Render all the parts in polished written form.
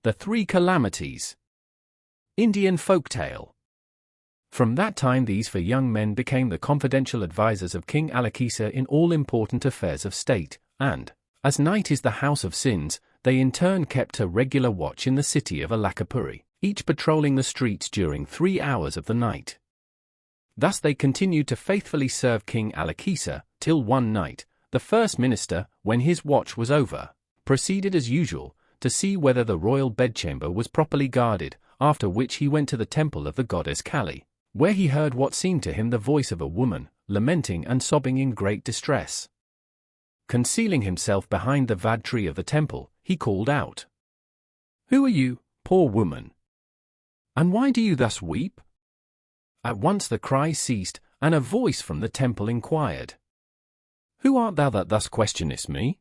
The Three Calamities. Indian folktale. From that time these four young men became the confidential advisers of King Alakisa in all important affairs of state, and, as night is the house of sins, they in turn kept a regular watch in the city of Alakapuri, each patrolling the streets during 3 hours of the night. Thus they continued to faithfully serve King Alakisa, till one night, the first minister, when his watch was over, proceeded as usual, to see whether the royal bedchamber was properly guarded, after which he went to the temple of the goddess Kali, where he heard what seemed to him the voice of a woman, lamenting and sobbing in great distress. Concealing himself behind the vad tree of the temple, he called out, "Who are you, poor woman? And why do you thus weep?" At once the cry ceased, and a voice from the temple inquired, "Who art thou that thus questionest me?"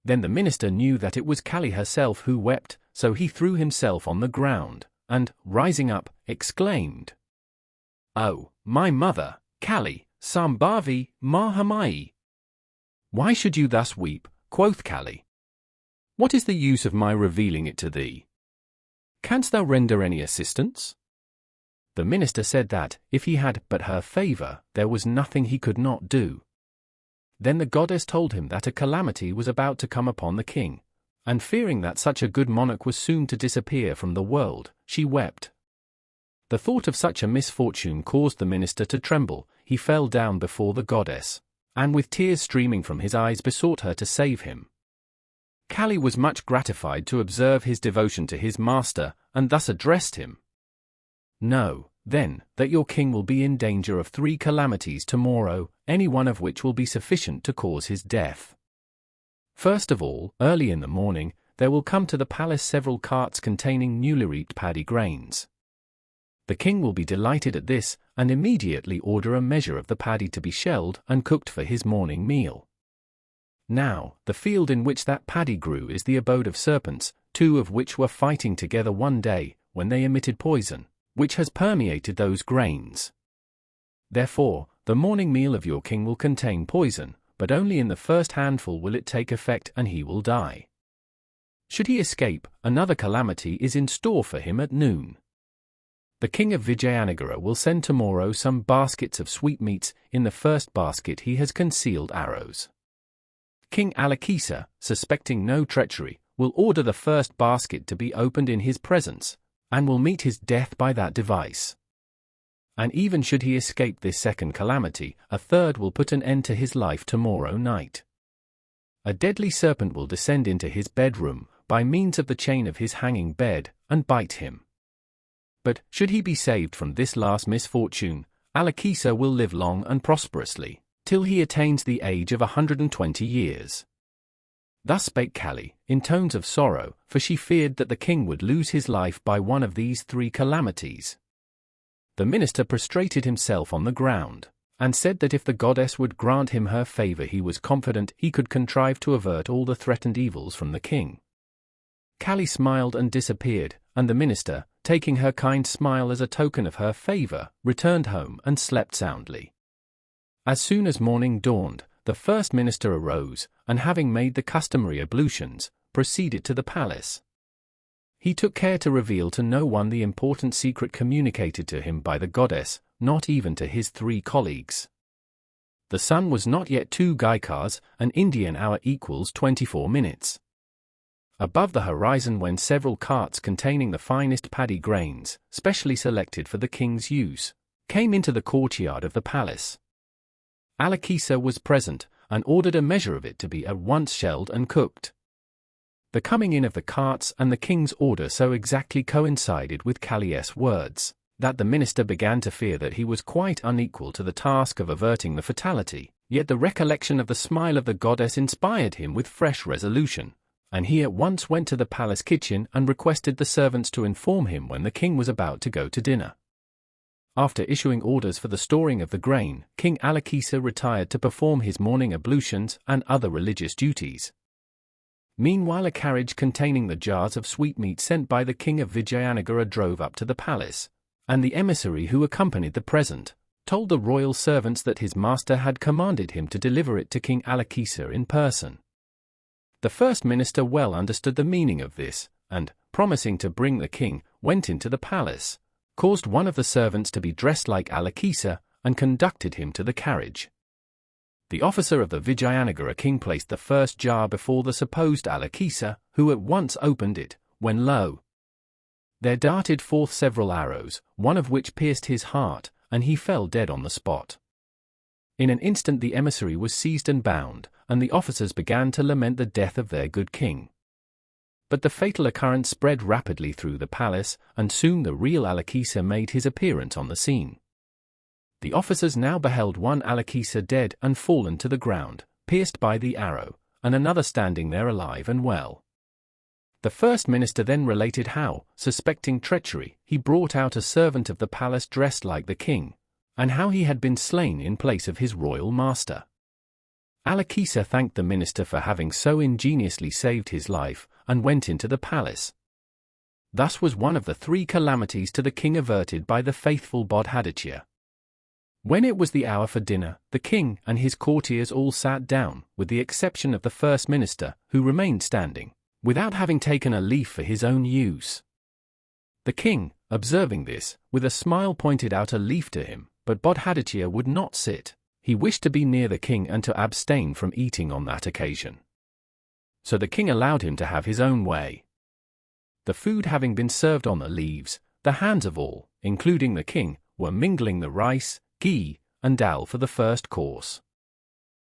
Then the minister knew that it was Kali herself who wept, so he threw himself on the ground, and, rising up, exclaimed, "Oh, my mother, Kali, Sambhavi, Mahamai! Why should you thus weep?" quoth Kali. "What is the use of my revealing it to thee? Canst thou render any assistance?" The minister said that, if he had but her favor, there was nothing he could not do. Then the goddess told him that a calamity was about to come upon the king, and fearing that such a good monarch was soon to disappear from the world, she wept. The thought of such a misfortune caused the minister to tremble. He fell down before the goddess, and with tears streaming from his eyes besought her to save him. Kali was much gratified to observe his devotion to his master, and thus addressed him, "Know, then, that your king will be in danger of 3 calamities tomorrow, any one of which will be sufficient to cause his death. First of all, early in the morning, there will come to the palace several carts containing newly reaped paddy grains. The king will be delighted at this, and immediately order a measure of the paddy to be shelled and cooked for his morning meal. Now, the field in which that paddy grew is the abode of serpents, 2 of which were fighting together one day, when they emitted poison, which has permeated those grains. Therefore, the morning meal of your king will contain poison, but only in the first handful will it take effect and he will die. Should he escape, another calamity is in store for him at noon. The king of Vijayanagara will send tomorrow some baskets of sweetmeats. In the first basket he has concealed arrows. King Alakisa, suspecting no treachery, will order the first basket to be opened in his presence, and will meet his death by that device. And even should he escape this second calamity, a third will put an end to his life tomorrow night. A deadly serpent will descend into his bedroom, by means of the chain of his hanging bed, and bite him. But, should he be saved from this last misfortune, Alakisa will live long and prosperously, till he attains the age of 120 years. Thus spake Kali, in tones of sorrow, for she feared that the king would lose his life by one of these 3 calamities. The minister prostrated himself on the ground, and said that if the goddess would grant him her favor he was confident he could contrive to avert all the threatened evils from the king. Kali smiled and disappeared, and the minister, taking her kind smile as a token of her favor, returned home and slept soundly. As soon as morning dawned, the first minister arose, and having made the customary ablutions, proceeded to the palace. He took care to reveal to no one the important secret communicated to him by the goddess, not even to his 3 colleagues. The sun was not yet 2 Gaikars, an Indian hour equals 24 minutes. Above the horizon went several carts containing the finest paddy grains, specially selected for the king's use, came into the courtyard of the palace. Alakisa was present, and ordered a measure of it to be at once shelled and cooked. The coming in of the carts and the king's order so exactly coincided with Kali's words, that the minister began to fear that he was quite unequal to the task of averting the fatality, yet the recollection of the smile of the goddess inspired him with fresh resolution, and he at once went to the palace kitchen and requested the servants to inform him when the king was about to go to dinner. After issuing orders for the storing of the grain, King Alakisa retired to perform his morning ablutions and other religious duties. Meanwhile a carriage containing the jars of sweetmeats sent by the king of Vijayanagara drove up to the palace, and the emissary who accompanied the present told the royal servants that his master had commanded him to deliver it to King Alakisa in person. The first minister well understood the meaning of this, and, promising to bring the king, went into the palace, caused one of the servants to be dressed like Alakisa, and conducted him to the carriage. The officer of the Vijayanagara king placed the first jar before the supposed Alakisa, who at once opened it, when lo! There darted forth several arrows, one of which pierced his heart, and he fell dead on the spot. In an instant the emissary was seized and bound, and the officers began to lament the death of their good king. But the fatal occurrence spread rapidly through the palace, and soon the real Alakisa made his appearance on the scene. The officers now beheld one Alakisa dead and fallen to the ground, pierced by the arrow, and another standing there alive and well. The first minister then related how, suspecting treachery, he brought out a servant of the palace dressed like the king, and how he had been slain in place of his royal master. Alakisa thanked the minister for having so ingeniously saved his life, and went into the palace. Thus was one of the three calamities to the king averted by the faithful Bodhaditya. When it was the hour for dinner, the king and his courtiers all sat down, with the exception of the first minister, who remained standing, without having taken a leaf for his own use. The king, observing this, with a smile pointed out a leaf to him, but Bodhaditya would not sit. He wished to be near the king and to abstain from eating on that occasion. So the king allowed him to have his own way. The food having been served on the leaves, the hands of all, including the king, were mingling the rice, ghee, and dal for the first course.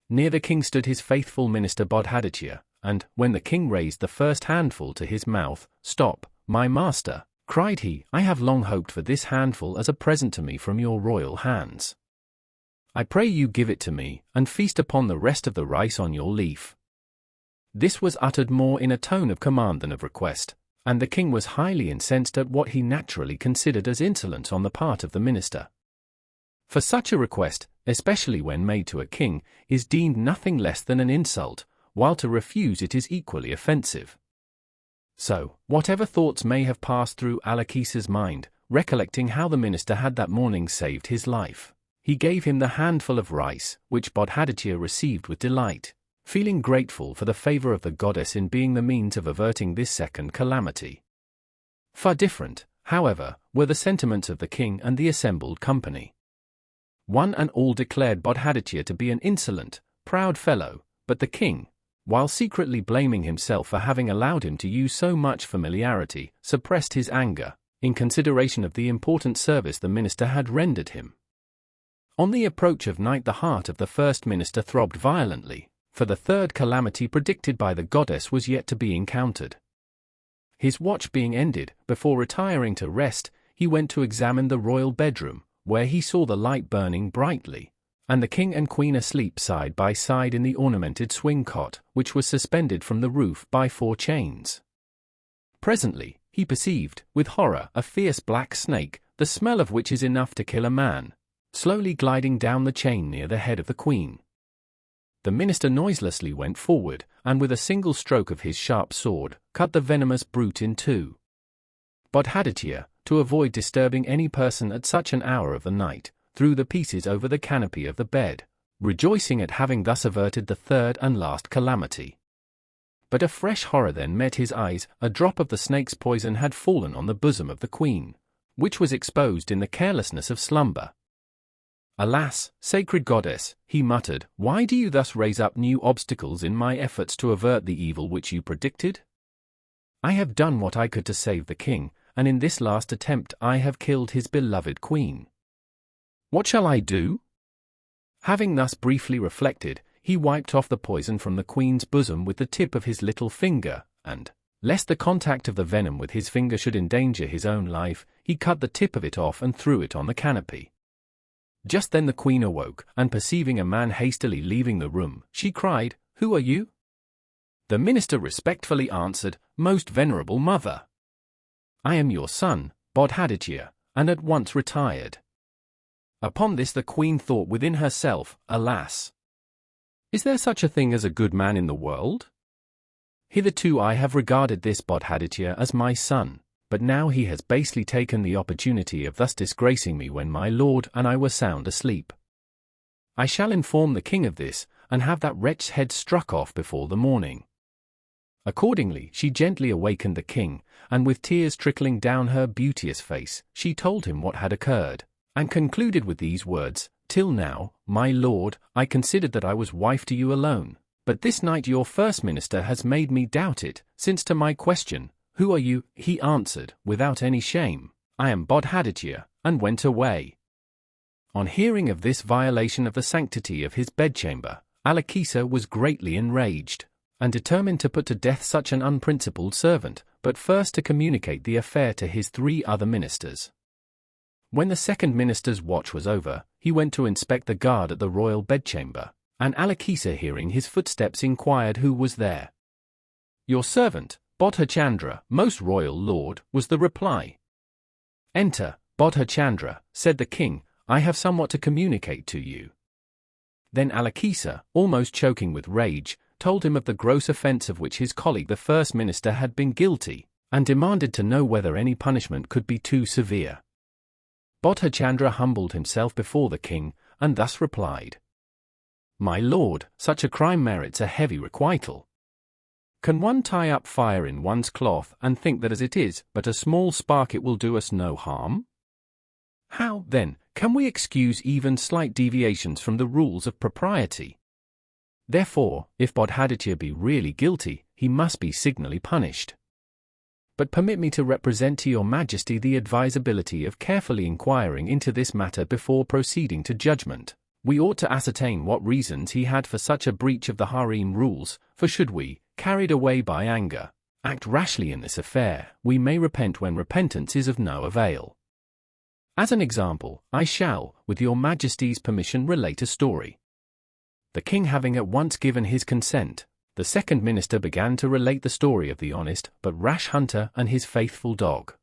Near the king stood his faithful minister Bodhaditya, and, when the king raised the first handful to his mouth, "Stop, my master," cried he, "I have long hoped for this handful as a present to me from your royal hands. I pray you give it to me, and feast upon the rest of the rice on your leaf." This was uttered more in a tone of command than of request, and the king was highly incensed at what he naturally considered as insolence on the part of the minister. For such a request, especially when made to a king, is deemed nothing less than an insult, while to refuse it is equally offensive. So, whatever thoughts may have passed through Alakisa's mind, recollecting how the minister had that morning saved his life, he gave him the handful of rice, which Bodhaditya received with delight, feeling grateful for the favor of the goddess in being the means of averting this second calamity. Far different, however, were the sentiments of the king and the assembled company. One and all declared Bodhaditya to be an insolent, proud fellow, but the king, while secretly blaming himself for having allowed him to use so much familiarity, suppressed his anger, in consideration of the important service the minister had rendered him. On the approach of night the heart of the first minister throbbed violently, for the third calamity predicted by the goddess was yet to be encountered. His watch being ended, before retiring to rest, he went to examine the royal bedroom, where he saw the light burning brightly, and the king and queen asleep side by side in the ornamented swing cot, which was suspended from the roof by 4 chains. Presently, he perceived, with horror, a fierce black snake, the smell of which is enough to kill a man, slowly gliding down the chain near the head of the queen. The minister noiselessly went forward, and with a single stroke of his sharp sword, cut the venomous brute in two. Bodhaditya, to avoid disturbing any person at such an hour of the night, threw the pieces over the canopy of the bed, rejoicing at having thus averted the third and last calamity. But a fresh horror then met his eyes. A drop of the snake's poison had fallen on the bosom of the queen, which was exposed in the carelessness of slumber. "Alas, sacred goddess," he muttered, "why do you thus raise up new obstacles in my efforts to avert the evil which you predicted? I have done what I could to save the king, and in this last attempt I have killed his beloved queen. What shall I do?" Having thus briefly reflected, he wiped off the poison from the queen's bosom with the tip of his little finger, and, lest the contact of the venom with his finger should endanger his own life, he cut the tip of it off and threw it on the canopy. Just then the queen awoke, and perceiving a man hastily leaving the room, she cried, "Who are you?" The minister respectfully answered, "Most venerable mother, I am your son, Bodhaditya," and at once retired. Upon this the queen thought within herself, "Alas! Is there such a thing as a good man in the world? Hitherto I have regarded this Bodhaditya as my son, but now he has basely taken the opportunity of thus disgracing me when my lord and I were sound asleep. I shall inform the king of this, and have that wretch's head struck off before the morning." Accordingly, she gently awakened the king, and with tears trickling down her beauteous face, she told him what had occurred, and concluded with these words, "Till now, my lord, I considered that I was wife to you alone, but this night your first minister has made me doubt it, since to my question, 'Who are you?' he answered, without any shame, 'I am Bodhaditya,' and went away." On hearing of this violation of the sanctity of his bedchamber, Alakisa was greatly enraged, and determined to put to death such an unprincipled servant, but first to communicate the affair to his 3 other ministers. When the second minister's watch was over, he went to inspect the guard at the royal bedchamber, and Alakisa, hearing his footsteps, inquired who was there. "Your servant, Bodhachandra, most royal lord," was the reply. "Enter, Bodhachandra," said the king, "I have somewhat to communicate to you." Then Alakisa, almost choking with rage, told him of the gross offense of which his colleague the first minister had been guilty, and demanded to know whether any punishment could be too severe. Bodhachandra humbled himself before the king, and thus replied, "My lord, such a crime merits a heavy requital. Can one tie up fire in one's cloth and think that as it is but a small spark it will do us no harm? How, then, can we excuse even slight deviations from the rules of propriety? Therefore, if Bodhaditya be really guilty, he must be signally punished. But permit me to represent to your majesty the advisability of carefully inquiring into this matter before proceeding to judgment. We ought to ascertain what reasons he had for such a breach of the harem rules, for should we, carried away by anger, act rashly in this affair, we may repent when repentance is of no avail. As an example, I shall, with your majesty's permission, relate a story." The king having at once given his consent, the second minister began to relate the story of the honest but rash hunter and his faithful dog.